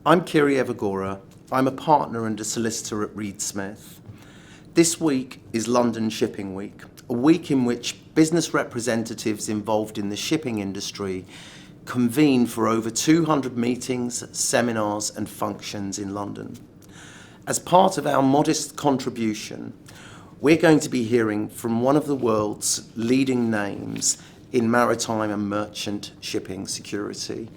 I'm Kyri Evagora. I'm a partner and a solicitor at Reed Smith. This week is London Shipping Week, a week in which business representatives involved in the shipping industry convene for over 200 meetings, seminars and functions in London. As part of our modest contribution, we're going to be hearing from one of the world's leading names in maritime and merchant shipping security.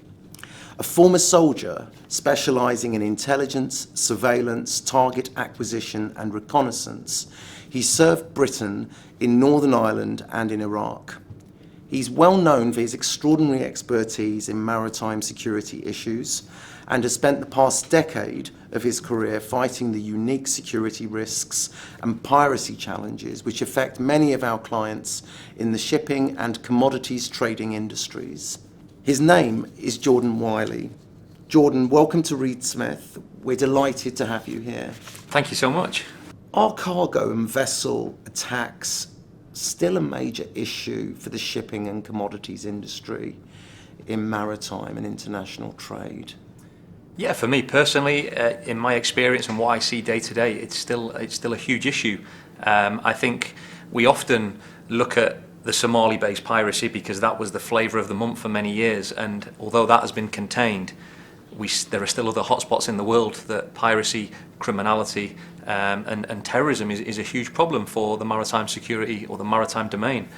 A former soldier specialising in intelligence, surveillance, target acquisition and reconnaissance, he served Britain in Northern Ireland and in Iraq. He's well known for his extraordinary expertise in maritime security issues and has spent the past decade of his career fighting the unique security risks and piracy challenges which affect many of our clients in the shipping and commodities trading industries. His name is Jordan Wylie. Jordan, welcome to Reed Smith. We're delighted to have you here. Thank you so much. Are cargo and vessel attacks still a major issue for the shipping and commodities industry in maritime and international trade? Yeah, for me personally, in my experience and what I see day to day, it's still a huge issue. I think we often look at the Somali-based piracy because that was the flavour of the month for many years, and although that has been contained, there are still other hotspots in the world that piracy, criminality and terrorism is a huge problem for the maritime security or the maritime domain.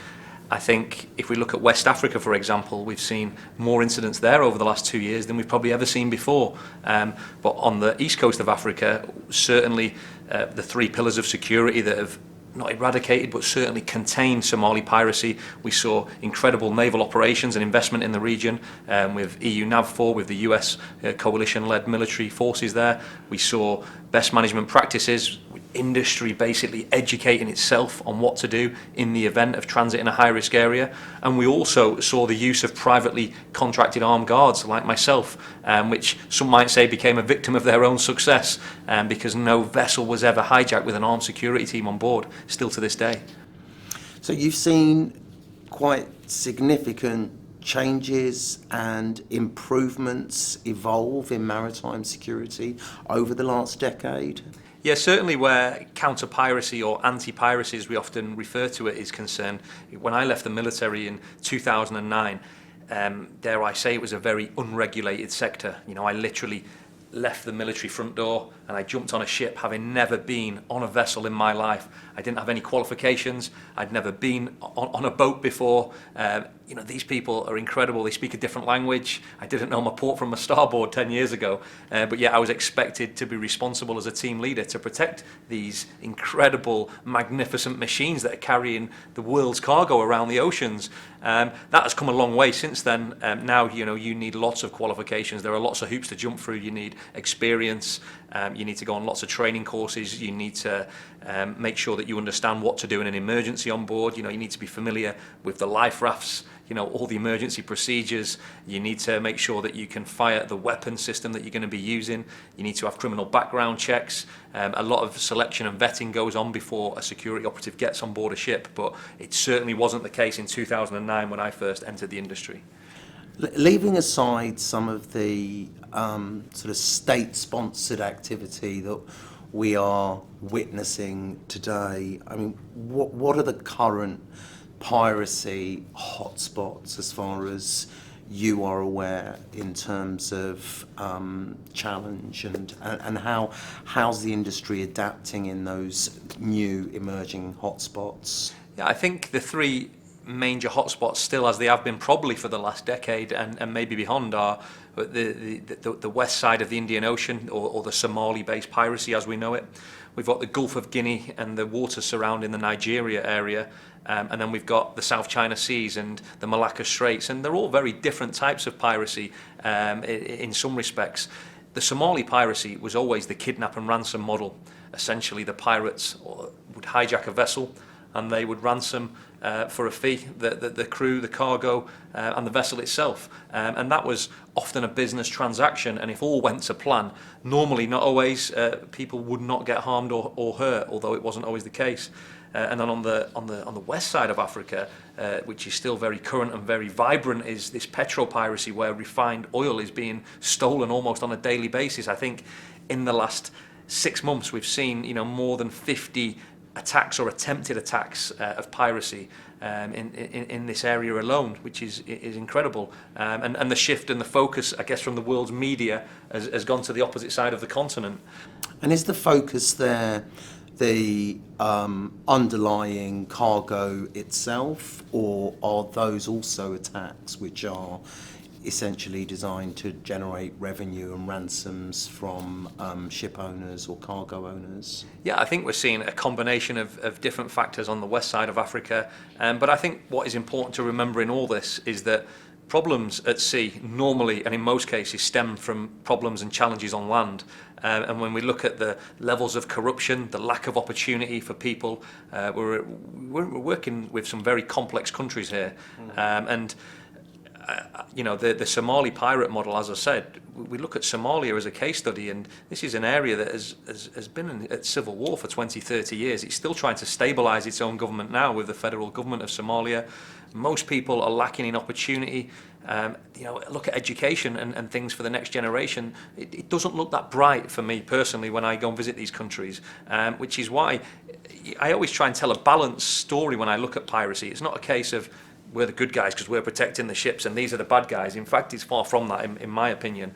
I think if we look at West Africa, for example, we've seen more incidents there over the last 2 years than we've probably ever seen before. But on the east coast of Africa, certainly the three pillars of security that have not eradicated but certainly contained Somali piracy. We saw incredible naval operations and investment in the region with EU NAVFOR, with the US coalition-led military forces there. We saw best management practices, industry basically educating itself on what to do in the event of transit in a high-risk area. And we also saw the use of privately contracted armed guards like myself, which some might say became a victim of their own success because no vessel was ever hijacked with an armed security team on board, still to this day. So you've seen quite significant changes and improvements evolve in maritime security over the last decade? Yeah, certainly where counter-piracy or anti-piracy, as we often refer to it, is concerned. When I left the military in 2009, dare I say, it was a very unregulated sector. You know, I literally left the military front door and I jumped on a ship having never been on a vessel in my life. I didn't have any qualifications. I'd never been on a boat before. You know, these people are incredible. They speak a different language. I didn't know my port from my starboard 10 years ago. But yeah, I was expected to be responsible as a team leader to protect these incredible, magnificent machines that are carrying the world's cargo around the oceans. That has come a long way since then. Now, you know, you need lots of qualifications. There are lots of hoops to jump through. You need experience. You need to go on lots of training courses. You need to make sure that you understand what to do in an emergency on board. You know, you need to be familiar with the life rafts, you know, all the emergency procedures. You need to make sure that you can fire the weapon system that you're going to be using. You need to have criminal background checks. A lot of selection and vetting goes on before a security operative gets on board a ship, but it certainly wasn't the case in 2009 when I first entered the industry. Leaving aside some of the sort of state-sponsored activity that we are witnessing today, I mean, what are the current piracy hotspots as far as you are aware in terms of challenge and how's the industry adapting in those new emerging hotspots? Yeah, I think the three major hotspots still, as they have been probably for the last decade and maybe beyond, are the west side of the Indian Ocean or the Somali-based piracy as we know it. We've got the Gulf of Guinea and the waters surrounding the Nigeria area, and then we've got the South China Seas and the Malacca Straits, and they're all very different types of piracy in some respects. The Somali piracy was always the kidnap and ransom model. Essentially, the pirates would hijack a vessel and they would ransom for a fee, the crew, the cargo, and the vessel itself. And that was often a business transaction, and if all went to plan, normally, not always, people would not get harmed or hurt, although it wasn't always the case. And then on the west side of Africa, which is still very current and very vibrant, is this petro-piracy, where refined oil is being stolen almost on a daily basis. I think in the last 6 months we've seen more than 50 attacks or attempted attacks of piracy in this area alone, which is incredible. And the shift and the focus, I guess, from the world's media has gone to the opposite side of the continent. And is the focus there the underlying cargo itself, or are those also attacks which are essentially designed to generate revenue and ransoms from ship owners or cargo owners? Yeah, I think we're seeing a combination of different factors on the west side of Africa. But I think what is important to remember in all this is that problems at sea normally, and in most cases, stem from problems and challenges on land. And when we look at the levels of corruption, the lack of opportunity for people, we're working with some very complex countries here. The Somali pirate model, as I said, we look at Somalia as a case study, and this is an area that has been at civil war for 20, 30 years. It's still trying to stabilise its own government now with the federal government of Somalia. Most people are lacking in opportunity. Look at education and things for the next generation. It doesn't look that bright for me personally when I go and visit these countries, which is why I always try and tell a balanced story when I look at piracy. It's not a case of we're the good guys because we're protecting the ships and these are the bad guys. In fact, it's far from that, in my opinion.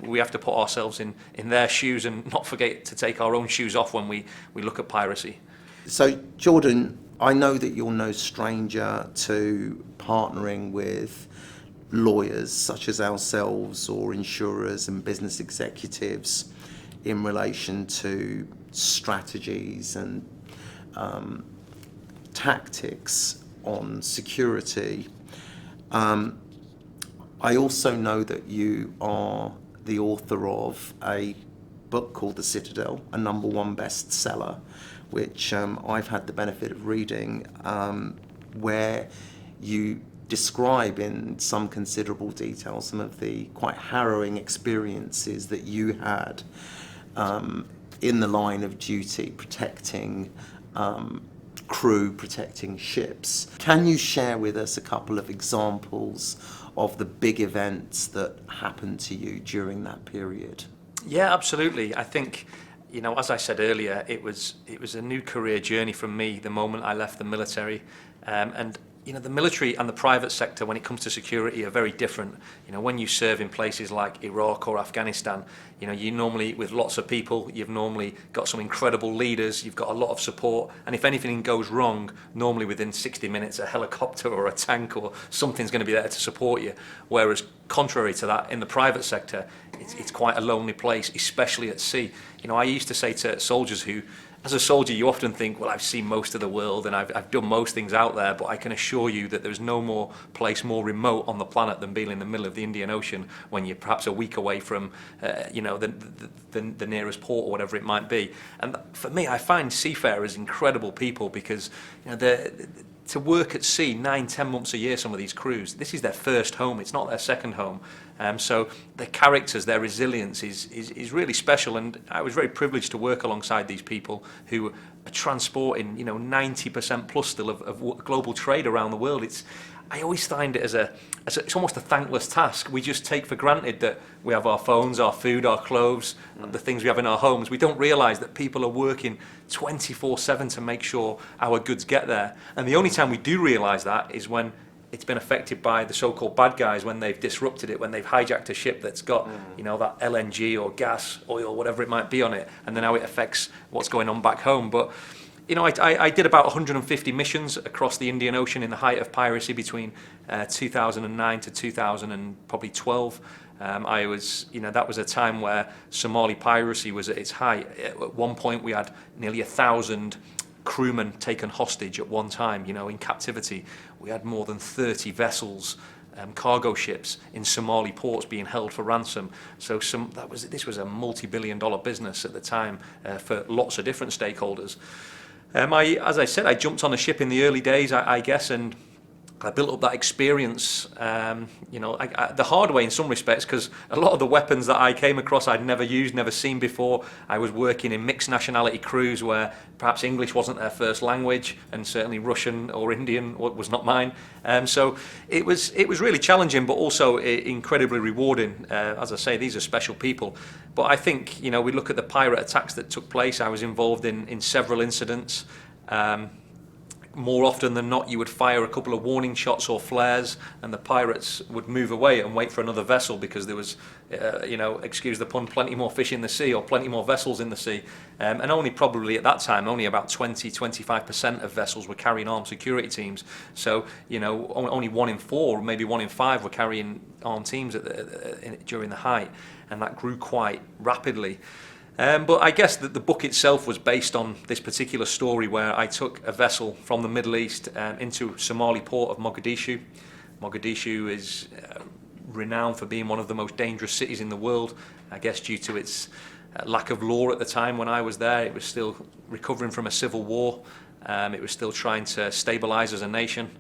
We have to put ourselves in their shoes and not forget to take our own shoes off when we look at piracy. So, Jordan, I know that you're no stranger to partnering with lawyers such as ourselves or insurers and business executives in relation to strategies and tactics on security. I also know that you are the author of a book called The Citadel, a #1 bestseller, which I've had the benefit of reading, where you describe in some considerable detail some of the quite harrowing experiences that you had in the line of duty, protecting crew, protecting ships. Can you share with us a couple of examples of the big events that happened to you during that period? Yeah, absolutely. I think, as I said earlier, it was a new career journey for me the moment I left the military. And the military and the private sector, when it comes to security, are very different. When you serve in places like Iraq or Afghanistan, you normally, with lots of people, you've normally got some incredible leaders, you've got a lot of support, and if anything goes wrong, normally within 60 minutes, a helicopter or a tank or something's going to be there to support you. Whereas, contrary to that, in the private sector, it's quite a lonely place, especially at sea. I used to say to soldiers who, as a soldier, you often think, well, I've seen most of the world and I've done most things out there, but I can assure you that there's no more place more remote on the planet than being in the middle of the Indian Ocean when you're perhaps a week away from, the nearest port or whatever it might be. And for me, I find seafarers incredible people because, to work at sea 9-10 months a year, some of these crews, this is their first home, it's not their second home. So their characters, their resilience is really special, and I was very privileged to work alongside these people who are transporting 90% plus still of global trade around the world. I always find it as it's almost a thankless task. We just take for granted that we have our phones, our food, our clothes, the things we have in our homes. We don't realise that people are working 24/7 to make sure our goods get there. And the only time we do realise that is when it's been affected by the so-called bad guys, when they've disrupted it, when they've hijacked a ship that's got, that LNG or gas, oil, whatever it might be on it, and then how it affects what's going on back home. But I did about 150 missions across the Indian Ocean in the height of piracy between 2009 to 2012. That was a time where Somali piracy was at its height. At one point, we had nearly 1,000 crewmen taken hostage at one time, in captivity. We had more than 30 vessels, cargo ships in Somali ports being held for ransom. So this was a multi-billion-dollar business at the time for lots of different stakeholders. As I said, I jumped on a ship in the early days, I guess, and I built up that experience, the hard way in some respects, because a lot of the weapons that I came across I'd never used, never seen before. I was working in mixed nationality crews where perhaps English wasn't their first language, and certainly Russian or Indian was not mine. So it was really challenging, but also incredibly rewarding. As I say, these are special people. But I think, we look at the pirate attacks that took place. I was involved in several incidents. More often than not, you would fire a couple of warning shots or flares, and the pirates would move away and wait for another vessel because there was, excuse the pun, plenty more fish in the sea or plenty more vessels in the sea. And only probably at that time, only about 20-25% of vessels were carrying armed security teams. So, only 1 in 4, maybe 1 in 5 were carrying armed teams during the height, and that grew quite rapidly. But I guess that the book itself was based on this particular story where I took a vessel from the Middle East into Somali port of Mogadishu. Mogadishu is renowned for being one of the most dangerous cities in the world, I guess due to its lack of law at the time when I was there. It was still recovering from a civil war. It was still trying to stabilize as a nation.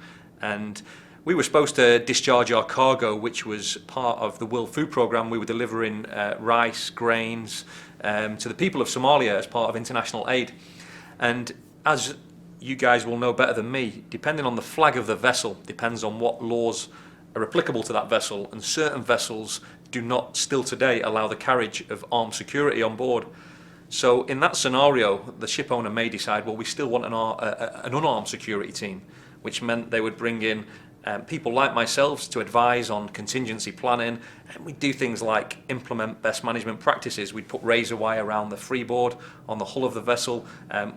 And we were supposed to discharge our cargo, which was part of the World Food Programme. We were delivering rice, grains, to the people of Somalia as part of international aid. And as you guys will know better than me, depending on the flag of the vessel, depends on what laws are applicable to that vessel, and certain vessels do not still today allow the carriage of armed security on board. So in that scenario, the ship owner may decide, well, we still want an unarmed security team, which meant they would bring in people like myself to advise on contingency planning, and we do things like implement best management practices. We'd put razor wire around the freeboard on the hull of the vessel,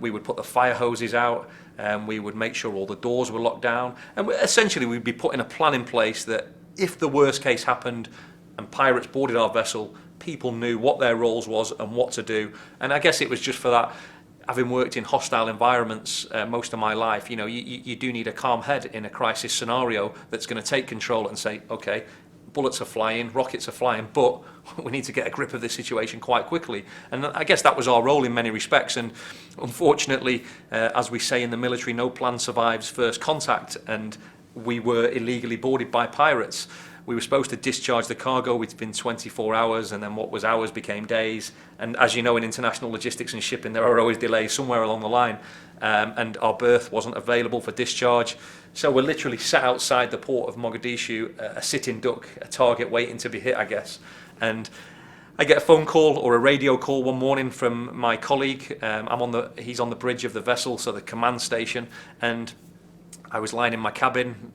we would put the fire hoses out, we would make sure all the doors were locked down, and essentially we'd be putting a plan in place that if the worst case happened and pirates boarded our vessel, people knew what their roles was and what to do. And I guess it was just for that, having worked in hostile environments most of my life, you do need a calm head in a crisis scenario that's going to take control and say, okay, bullets are flying, rockets are flying, but we need to get a grip of this situation quite quickly. And I guess that was our role in many respects. And unfortunately, as we say in the military, no plan survives first contact, and we were illegally boarded by pirates. We were supposed to discharge the cargo within 24 hours, and then what was hours became days. And as you know, in international logistics and shipping, there are always delays somewhere along the line. And our berth wasn't available for discharge. So we're literally sat outside the port of Mogadishu, a sitting duck, a target waiting to be hit, I guess. And I get a phone call or a radio call one morning from my colleague. He's on the bridge of the vessel, so the command station. And I was lying in my cabin,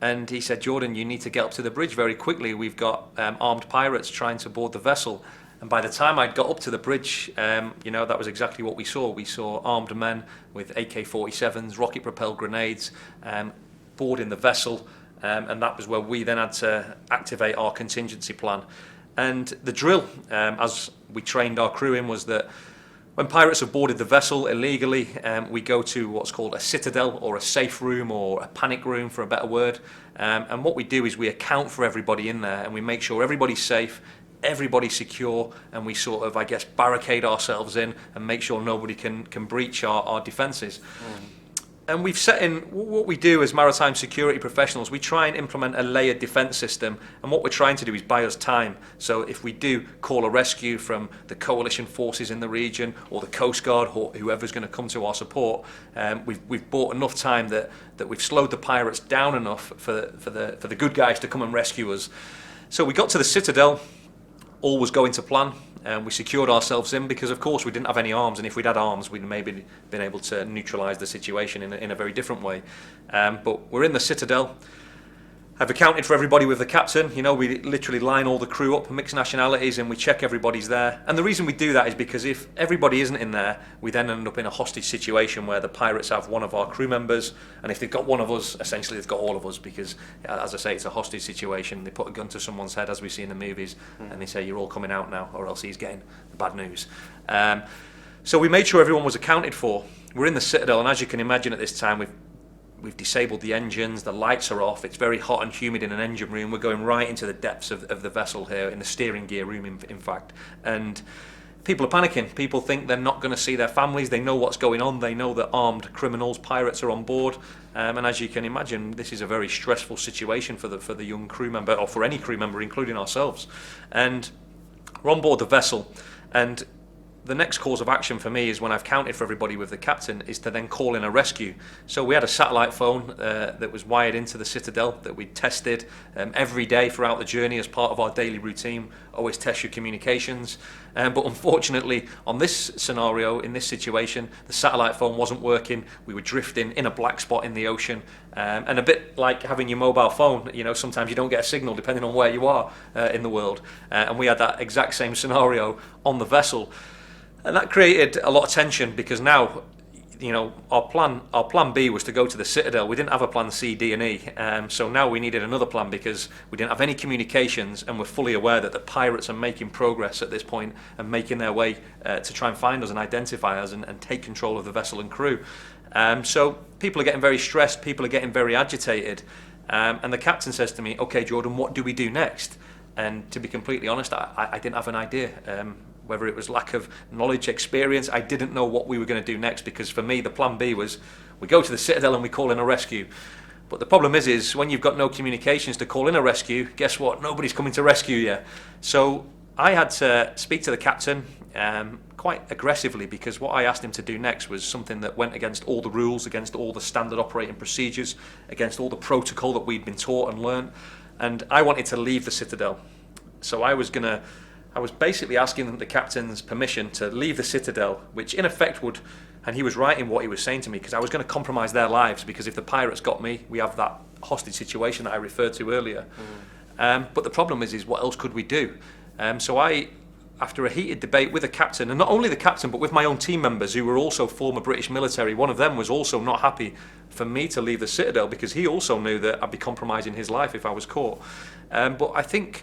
and he said, Jordan, you need to get up to the bridge very quickly. We've got armed pirates trying to board the vessel. And by the time I'd got up to the bridge, that was exactly what we saw. We saw armed men with AK-47s, rocket-propelled grenades, boarding the vessel. And that was where we then had to activate our contingency plan. And the drill, as we trained our crew in, was that when pirates have boarded the vessel illegally, we go to what's called a citadel, or a safe room, or a panic room for a better word. And what we do is we account for everybody in there, and we make sure everybody's safe, everybody's secure, and we sort of, I guess, barricade ourselves in and make sure nobody can breach our defences. And we've set in, what we do as maritime security professionals, we try and implement a layered defence system, and what we're trying to do is buy us time. So if we do call a rescue from the coalition forces in the region, or the Coast Guard, or whoever's going to come to our support, we've bought enough time that we've slowed the pirates down enough for the good guys to come and rescue us. So we got to the Citadel, all was going to plan. We secured ourselves in because, of course, we didn't have any arms, and if we'd had arms, we'd maybe been able to neutralise the situation in a very different way. But we're in the Citadel. I've accounted for everybody with the captain. We literally line all the crew up, mixed nationalities, and we check everybody's there. And the reason we do that is because if everybody isn't in there, we then end up in a hostage situation where the pirates have one of our crew members, and if they've got one of us, essentially they've got all of us, because, as I say, it's a hostage situation. They put a gun to someone's head, as we see in the movies, and they say, you're all coming out now, or else he's getting the bad news. So we made sure everyone was accounted for. We're in the Citadel, and as you can imagine at this time, we've disabled the engines, the lights are off, it's very hot and humid in an engine room. We're going right into the depths of the vessel here, in the steering gear room, in fact. And people are panicking. People think they're not going to see their families. They know what's going on. They know that armed criminals, pirates are on board. And as you can imagine, this is a very stressful situation for the young crew member, or for any crew member, including ourselves. And we're on board the vessel. And the next course of action for me is, when I've counted for everybody with the captain, is to then call in a rescue. So we had a satellite phone that was wired into the Citadel that we tested every day throughout the journey as part of our daily routine. Always test your communications. But unfortunately, on this scenario, in this situation, the satellite phone wasn't working. We were drifting in a black spot in the ocean. And a bit like having your mobile phone, sometimes you don't get a signal depending on where you are in the world. And we had that exact same scenario on the vessel. And that created a lot of tension, because now, our plan B was to go to the Citadel. We didn't have a plan C, D and E. So now we needed another plan, because we didn't have any communications, and we're fully aware that the pirates are making progress at this point and making their way to try and find us and identify us and take control of the vessel and crew. So people are getting very stressed, people are getting very agitated. And the captain says to me, "Okay, Jordan, what do we do next?" And to be completely honest, I didn't have an idea. Whether it was lack of knowledge, experience, I didn't know what we were going to do next, because for me the plan B was we go to the Citadel and we call in a rescue. But the problem is when you've got no communications to call in a rescue, guess what? Nobody's coming to rescue you. So I had to speak to the captain quite aggressively, because what I asked him to do next was something that went against all the rules, against all the standard operating procedures, against all the protocol that we'd been taught and learned. And I wanted to leave the Citadel. So I was basically asking the captain's permission to leave the Citadel, which in effect would, and he was right in what he was saying to me, because I was going to compromise their lives, because if the pirates got me, we have that hostage situation that I referred to earlier. But the problem is what else could we do? So I, after a heated debate with the captain, and not only the captain, but with my own team members who were also former British military, one of them was also not happy for me to leave the Citadel, because he also knew that I'd be compromising his life if I was caught. But I think,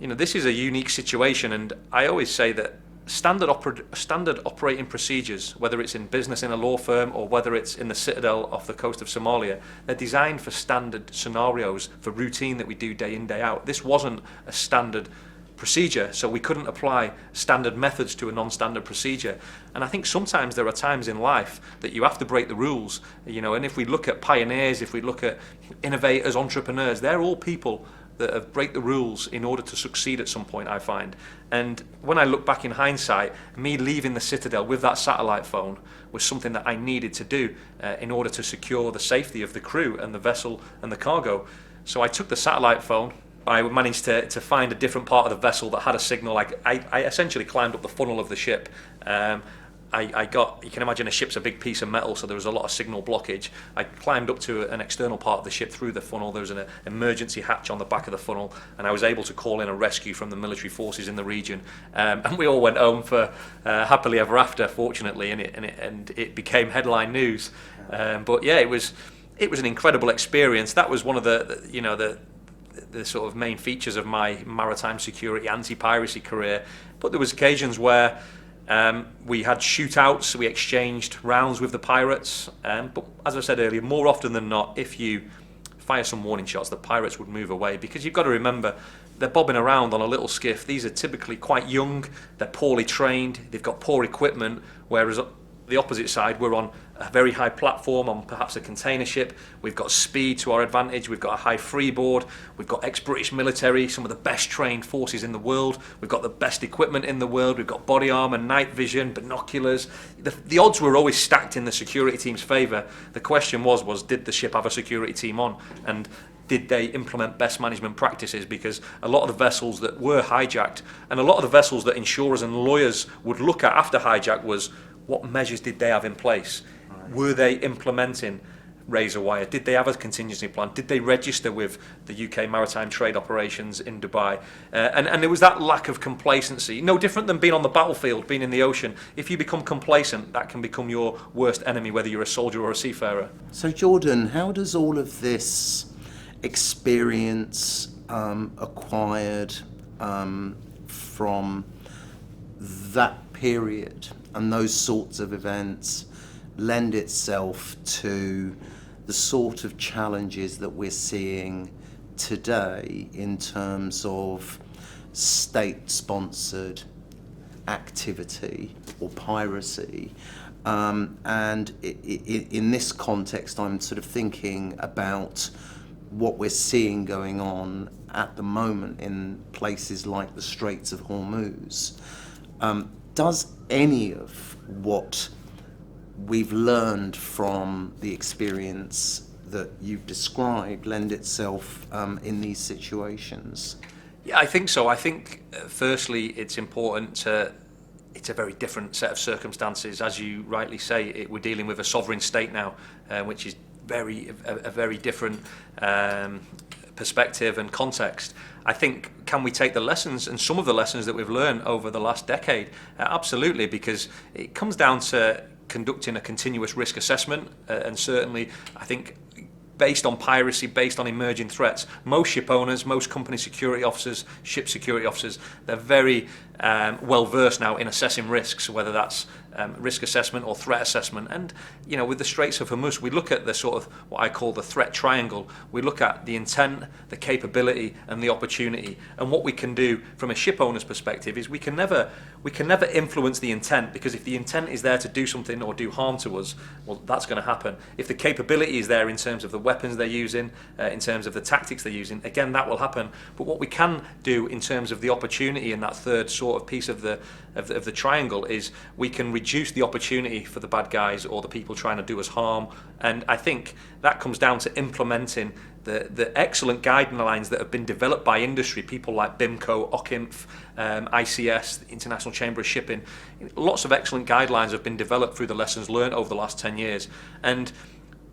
this is a unique situation, and I always say that standard operating procedures, whether it's in business in a law firm or whether it's in the Citadel off the coast of Somalia, they're designed for standard scenarios, for routine that we do day in, day out. This wasn't a standard procedure, so we couldn't apply standard methods to a non-standard procedure. And I think sometimes there are times in life that you have to break the rules, and if we look at pioneers, if we look at innovators, entrepreneurs, they're all people that have break the rules in order to succeed at some point, I find. And when I look back in hindsight, me leaving the Citadel with that satellite phone was something that I needed to do in order to secure the safety of the crew and the vessel and the cargo. So I took the satellite phone. I managed to find a different part of the vessel that had a signal. I essentially climbed up the funnel of the ship. You can imagine a ship's a big piece of metal, so there was a lot of signal blockage. I climbed up to an external part of the ship through the funnel. There was an emergency hatch on the back of the funnel, and I was able to call in a rescue from the military forces in the region. And we all went home for happily ever after, fortunately, and it became headline news. But yeah, it was an incredible experience. That was one of the sort of main features of my maritime security anti-piracy career. But there was occasions where we had shootouts, we exchanged rounds with the pirates, but as I said earlier, more often than not, if you fire some warning shots, the pirates would move away, because you've got to remember, they're bobbing around on a little skiff. These are typically quite young, they're poorly trained, they've got poor equipment, whereas the opposite side, we're on a very high platform on perhaps a container ship. We've got speed to our advantage. We've got a high freeboard. We've got ex-British military, some of the best trained forces in the world. We've got the best equipment in the world. We've got body armour, night vision, binoculars. The odds were always stacked in the security team's favour. The question was did the ship have a security team on? And did they implement best management practices? Because a lot of the vessels that were hijacked, and a lot of the vessels that insurers and lawyers would look at after hijack, was what measures did they have in place? Were they implementing razor wire? Did they have a contingency plan? Did they register with the UK Maritime Trade Operations in Dubai? And there was that lack of complacency. No different than being on the battlefield, being in the ocean. If you become complacent, that can become your worst enemy, whether you're a soldier or a seafarer. So Jordan, how does all of this experience acquired from that period and those sorts of events lend itself to the sort of challenges that we're seeing today in terms of state-sponsored activity or piracy. And in this context, I'm sort of thinking about what we're seeing going on at the moment in places like the Straits of Hormuz. Does any of what we've learned from the experience that you've described lend itself in these situations? Yeah, I think so. I think, firstly, it's important to... It's a very different set of circumstances. As you rightly say, we're dealing with a sovereign state now, which is a very different perspective and context. I think, can we take the lessons, and some of the lessons that we've learned over the last decade? Absolutely, because it comes down to conducting a continuous risk assessment, and certainly, I think, based on piracy, based on emerging threats, most ship owners, most company security officers, ship security officers, they're very well versed now in assessing risks, whether that's risk assessment or threat assessment. And with the Straits of Hormuz, we look at the sort of what I call the threat triangle. We look at the intent, the capability, and the opportunity. And what we can do from a ship owner's perspective is we can never influence the intent, because if the intent is there to do something or do harm to us, well, that's going to happen. If the capability is there in terms of the weapons they're using, in terms of the tactics they're using, again, that will happen. But what we can do in terms of the opportunity and that third sort of piece of the triangle is we can reduce the opportunity for the bad guys or the people trying to do us harm. And I think that comes down to implementing the excellent guidelines that have been developed by industry, people like BIMCO, OCIMF, ICS, the International Chamber of Shipping. Lots of excellent guidelines have been developed through the lessons learned over the last 10 years. And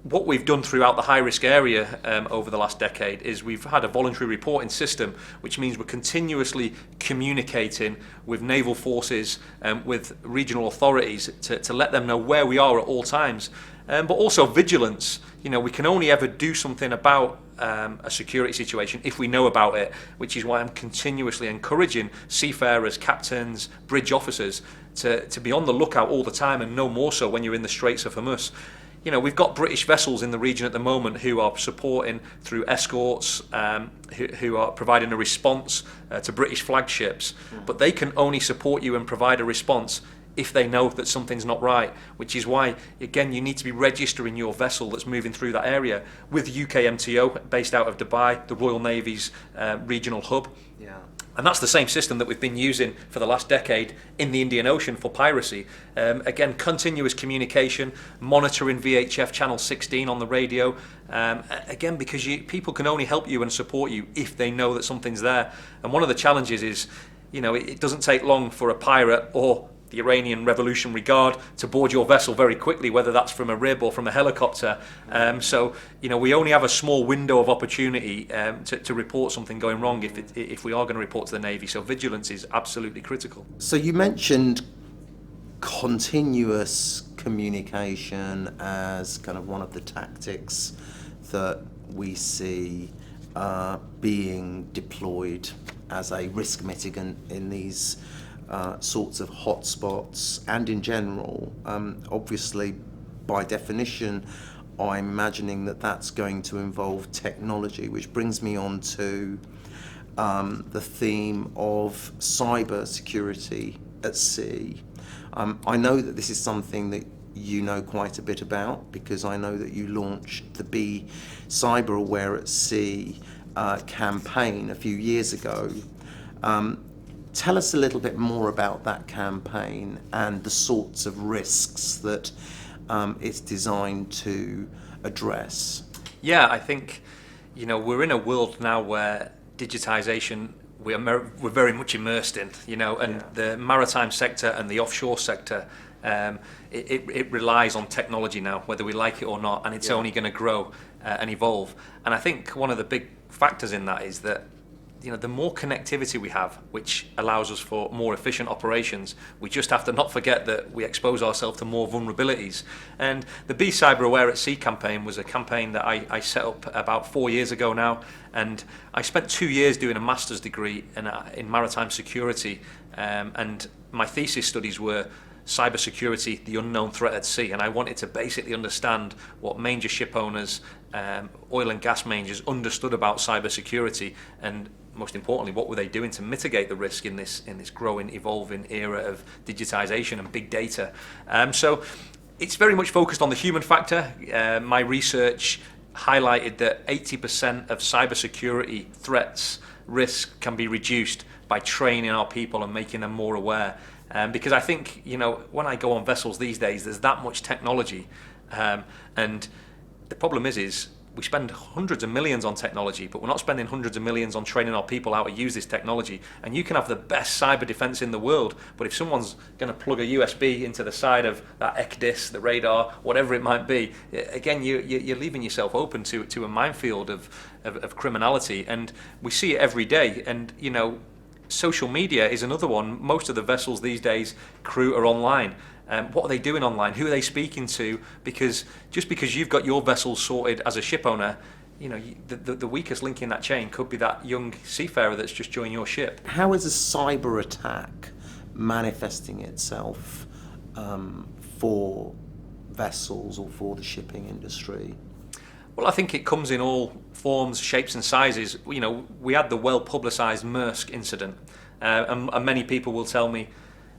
what we've done throughout the high-risk area over the last decade is we've had a voluntary reporting system, which means we're continuously communicating with naval forces, with regional authorities to let them know where we are at all times. But also vigilance. We can only ever do something about a security situation if we know about it, which is why I'm continuously encouraging seafarers, captains, bridge officers to be on the lookout all the time, and no more so when you're in the Straits of Hormuz. We've got British vessels in the region at the moment who are supporting through escorts, who are providing a response to British flagships, but they can only support you and provide a response if they know that something's not right, which is why, again, you need to be registering your vessel that's moving through that area with UKMTO, based out of Dubai, the Royal Navy's regional hub. Yeah. And that's the same system that we've been using for the last decade in the Indian Ocean for piracy. Again, continuous communication, monitoring VHF channel 16 on the radio. Again, because people can only help you and support you if they know that something's there. And one of the challenges is, it doesn't take long for a pirate or the Iranian Revolutionary Guard to board your vessel very quickly, whether that's from a rib or from a helicopter. So we only have a small window of opportunity to report something going wrong if we are going to report to the Navy. So vigilance is absolutely critical. So you mentioned continuous communication as kind of one of the tactics that we see being deployed as a risk mitigant in these sorts of hotspots and in general. Obviously, by definition, I'm imagining that that's going to involve technology, which brings me on to the theme of cyber security at sea. I know that this is something that you know quite a bit about, because I know that you launched the Be Cyber Aware at Sea campaign a few years ago. Tell us a little bit more about that campaign and the sorts of risks that it's designed to address. Yeah, I think, we're in a world now where digitisation we're very much immersed in, and the maritime sector and the offshore sector, it relies on technology now, whether we like it or not, and it's only going to grow and evolve. And I think one of the big factors in that is that the more connectivity we have, which allows us for more efficient operations, we just have to not forget that we expose ourselves to more vulnerabilities. And the Be Cyber Aware at Sea campaign was a campaign that I set up about 4 years ago now, and I spent 2 years doing a master's degree in maritime security, and my thesis studies were cybersecurity, the unknown threat at sea, and I wanted to basically understand what major ship owners, oil and gas majors understood about cybersecurity, and most importantly, what were they doing to mitigate the risk in this growing, evolving era of digitisation and big data? So it's very much focused on the human factor. My research highlighted that 80% of cybersecurity threats risk can be reduced by training our people and making them more aware. Because I think, when I go on vessels these days, there's that much technology. And the problem is we spend hundreds of millions on technology, but we're not spending hundreds of millions on training our people how to use this technology. And you can have the best cyber defense in the world, but if someone's going to plug a USB into the side of that ECDIS, the radar, whatever it might be, again, you're leaving yourself open to a minefield of criminality. And we see it every day. And, social media is another one. Most of the vessels these days, crew are online. What are they doing online? Who are they speaking to? Because just because you've got your vessel sorted as a ship owner, the weakest link in that chain could be that young seafarer that's just joined your ship. How is a cyber attack manifesting itself for vessels or for the shipping industry? Well, I think it comes in all forms, shapes and sizes. We had the well-publicised Maersk incident, and many people will tell me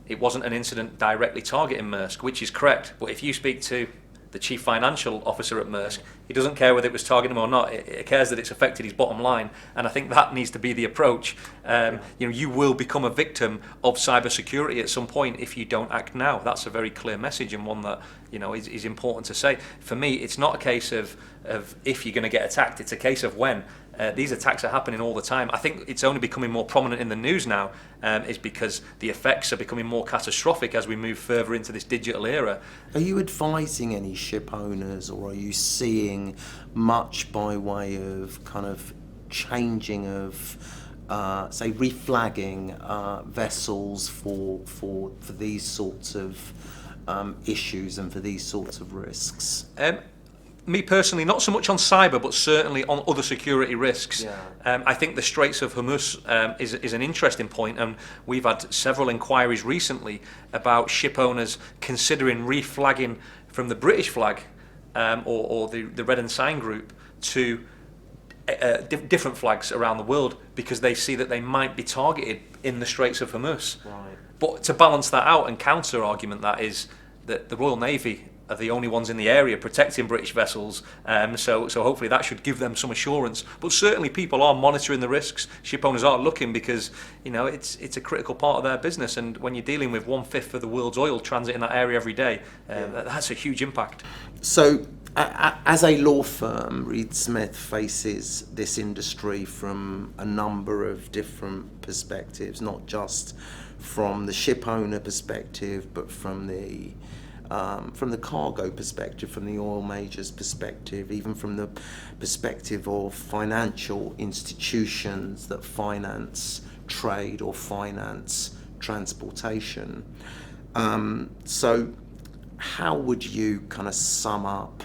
it wasn't an incident directly targeting Maersk, which is correct. But if you speak to the chief financial officer at Maersk, he doesn't care whether it was targeting him or not. It cares that it's affected his bottom line. And I think that needs to be the approach. You will become a victim of cybersecurity at some point if you don't act now. That's a very clear message, and one that is important to say. For me, it's not a case of if you're going to get attacked. It's a case of when. These attacks are happening all the time. I think it's only becoming more prominent in the news now, is because the effects are becoming more catastrophic as we move further into this digital era. Are you advising any ship owners, or are you seeing much by way of kind of changing of, say, reflagging vessels for these sorts of issues and for these sorts of risks? Me personally, not so much on cyber, but certainly on other security risks. Yeah. I think the Straits of Hormuz is an interesting point, and we've had several inquiries recently about ship owners considering reflagging from the British flag or the Red Ensign Group to different flags around the world because they see that they might be targeted in the Straits of Hormuz. Right. But to balance that out and counter-argument that is that the Royal Navy are the only ones in the area protecting British vessels, so hopefully that should give them some assurance. But certainly people are monitoring the risks. Ship owners are looking because it's a critical part of their business, and when you're dealing with 1/5 of the world's oil transit in that area every day, that's a huge impact. So, as a law firm, Reed Smith faces this industry from a number of different perspectives, not just from the ship owner perspective, but from the cargo perspective, from the oil majors perspective, even from the perspective of financial institutions that finance trade or finance transportation. So how would you kind of sum up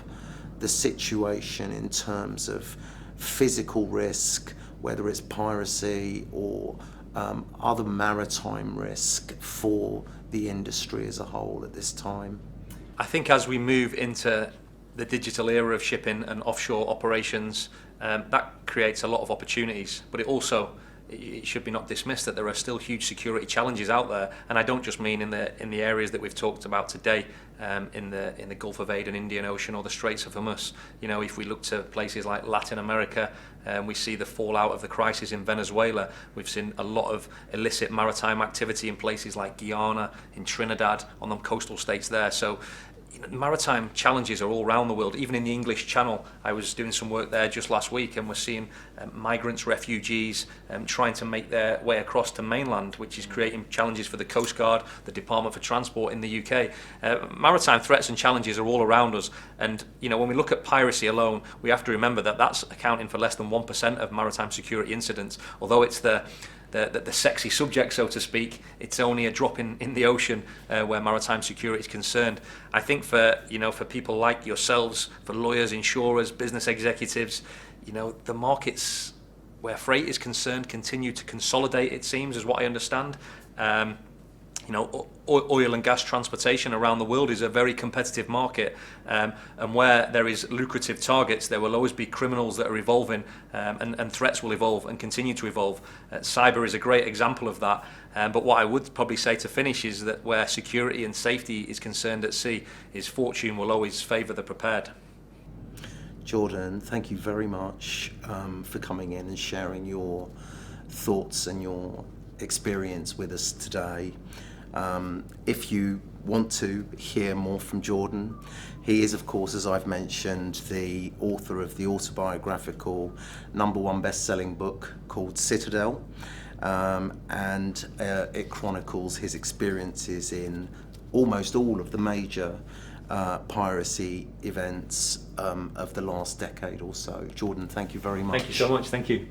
the situation in terms of physical risk, whether it's piracy or other maritime risk for the industry as a whole at this time? I think as we move into the digital era of shipping and offshore operations, that creates a lot of opportunities, but it should be not dismissed that there are still huge security challenges out there, and I don't just mean in the areas that we've talked about today, in the Gulf of Aden, Indian Ocean, or the Straits of Hormuz. If we look to places like Latin America, we see the fallout of the crisis in Venezuela. We've seen a lot of illicit maritime activity in places like Guyana, in Trinidad, on the coastal states there. So maritime challenges are all around the world. Even in the English Channel, I was doing some work there just last week, and we're seeing migrants, refugees trying to make their way across to mainland, which is creating challenges for the Coast Guard, the Department for Transport in the UK. Maritime threats and challenges are all around us, and when we look at piracy alone, we have to remember that that's accounting for less than 1% of maritime security incidents. Although it's the sexy subject, so to speak, it's only a drop in the ocean where maritime security is concerned. I think for people like yourselves, for lawyers, insurers, business executives, the markets where freight is concerned continue to consolidate, it seems, is what I understand. Oil and gas transportation around the world is a very competitive market, and where there is lucrative targets, there will always be criminals that are evolving, and threats will evolve and continue to evolve. Cyber is a great example of that, but what I would probably say to finish is that where security and safety is concerned at sea, is fortune will always favour the prepared. Jordan, thank you very much for coming in and sharing your thoughts and your experience with us today. If you want to hear more from Jordan, he is, of course, as I've mentioned, the author of the autobiographical #1 best-selling book called Citadel, and it chronicles his experiences in almost all of the major piracy events of the last decade or so. Jordan, thank you very much. Thank you so much. Thank you.